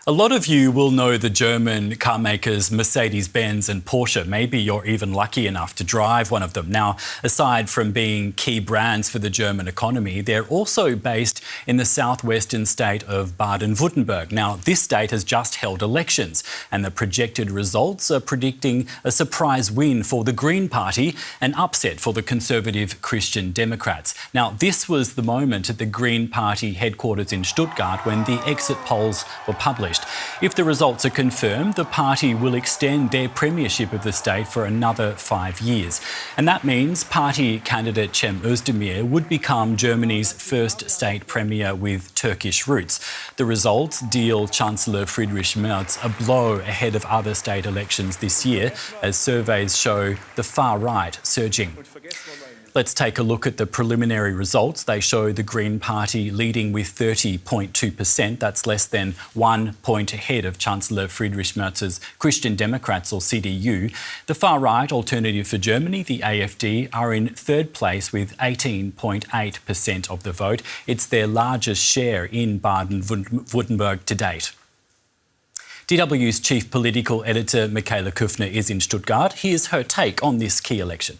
A lot of you will know the German car makers Mercedes-Benz and Porsche. Maybe you're even lucky enough to drive one of them. Now, aside from being key brands for the German economy, they're also based in the southwestern state of Baden-Württemberg. Now, this state has just held elections, and the projected results are predicting a surprise win for the Green Party, an upset for the conservative Christian Democrats. Now, this was the moment at the Green Party headquarters in Stuttgart when the exit polls were published. If the results are confirmed, the party will extend their premiership of the state for another 5 years. And that means party candidate Cem Özdemir would become Germany's first state premier with Turkish roots. The results deal Chancellor Merz a blow ahead of other state elections this year, as surveys show the far right surging. Let's take a look at the preliminary results. They show the Green Party leading with 30.2%. That's less than 1 point ahead of Chancellor Merz's Christian Democrats, or CDU. The far-right Alternative for Germany, the AfD, are in third place with 18.8% of the vote. It's their largest share in Baden-Württemberg to date. DW's chief political editor, Michaela Küfner, is in Stuttgart. Here's her take on this key election.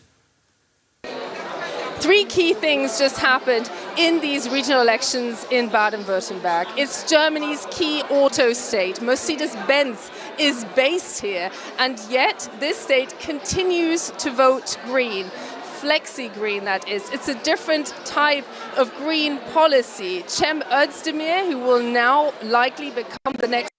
Three key things just happened in these regional elections in Baden-Württemberg. It's Germany's key auto state. Mercedes-Benz is based here, and yet this state continues to vote green. Flexi-green, that is. It's a different type of green policy. Cem Özdemir, who will now likely become the next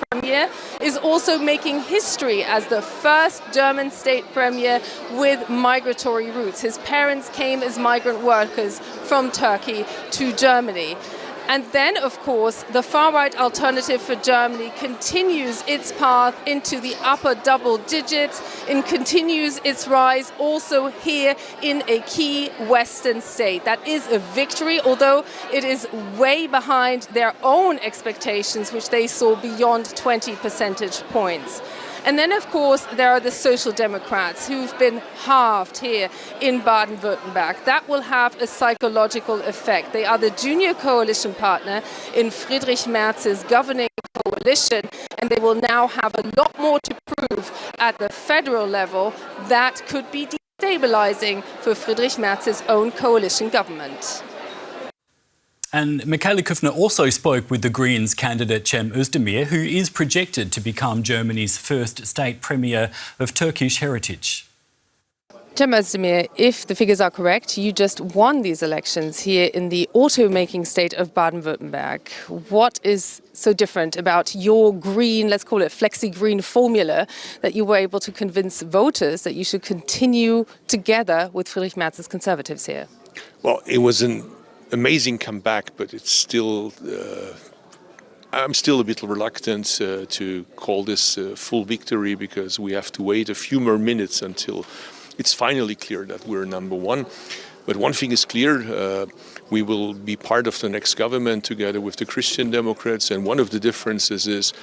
premier, is also making history as the first German state premier with migratory roots. His parents came as migrant workers from Turkey to Germany. And then, of course, the far-right Alternative for Germany continues its path into the upper double digits and continues its rise also here in a key Western state. That is a victory, although it is way behind their own expectations, which they saw beyond 20 percentage points. And then, of course, there are the Social Democrats who've been halved here in Baden-Württemberg. That will have a psychological effect. They are the junior coalition partner in Friedrich Merz's governing coalition, and they will now have a lot more to prove at the federal level. That could be destabilizing for Friedrich Merz's own coalition government. And Michaela Küfner also spoke with the Greens candidate Cem Özdemir, who is projected to become Germany's first state premier of Turkish heritage. Cem Özdemir, if the figures are correct, you just won these elections here in the automaking state of Baden-Württemberg. What is so different about your green, let's call it flexi-green formula, that you were able to convince voters that you should continue together with Friedrich Merz's Conservatives here? Well, it was an amazing comeback, but it's still, I'm still a bit reluctant to call this full victory, because we have to wait a few more minutes until it's finally clear that we're number one. But one thing is clear, we will be part of the next government together with the Christian Democrats, and one of the differences is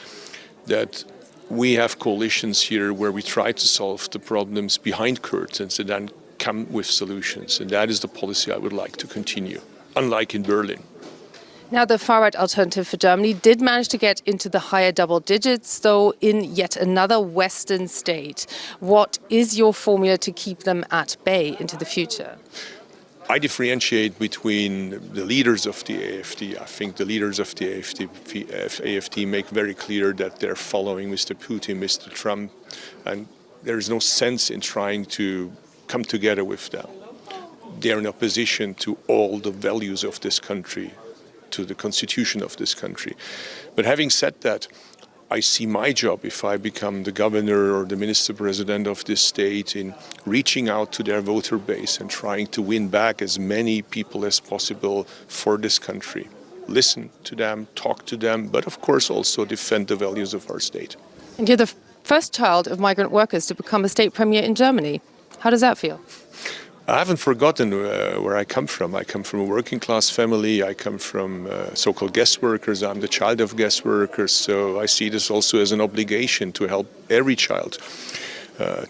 that we have coalitions here where we try to solve the problems behind curtains and then come with solutions, and that is the policy I would like to continue, unlike in Berlin. Now, the far-right Alternative for Germany did manage to get into the higher double digits, though, in yet another Western state. What is your formula to keep them at bay into the future? I differentiate between the leaders of the AfD. I think the leaders of the AfD make very clear that they're following Mr. Putin, Mr. Trump, and there is no sense in trying to come together with them. They're in opposition to all the values of this country, to the constitution of this country. But having said that, I see my job, if I become the governor or the minister-president of this state, in reaching out to their voter base and trying to win back as many people as possible for this country. Listen to them, talk to them, but of course also defend the values of our state. And you're the first child of migrant workers to become a state premier in Germany. How does that feel? I haven't forgotten where I come from. I come from a working class family. I come from so-called guest workers. I'm the child of guest workers. So I see this also as an obligation to help every child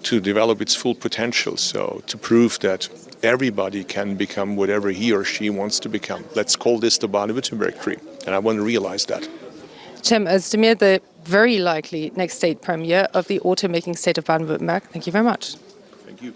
to develop its full potential. So to prove that everybody can become whatever he or she wants to become. Let's call this the Baden-Württemberg dream. And I want to realize that. Cem Özdemir, the very likely next state premier of the automaking state of Baden-Württemberg. Thank you very much. Thank you.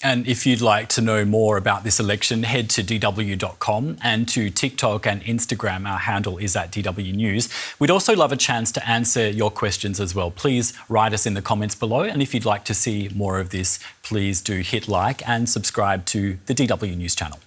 And if you'd like to know more about this election, head to dw.com and to TikTok and Instagram. Our handle is @DW News. We'd also love a chance to answer your questions as well. Please write us in the comments below. And if you'd like to see more of this, please do hit like and subscribe to the DW News channel.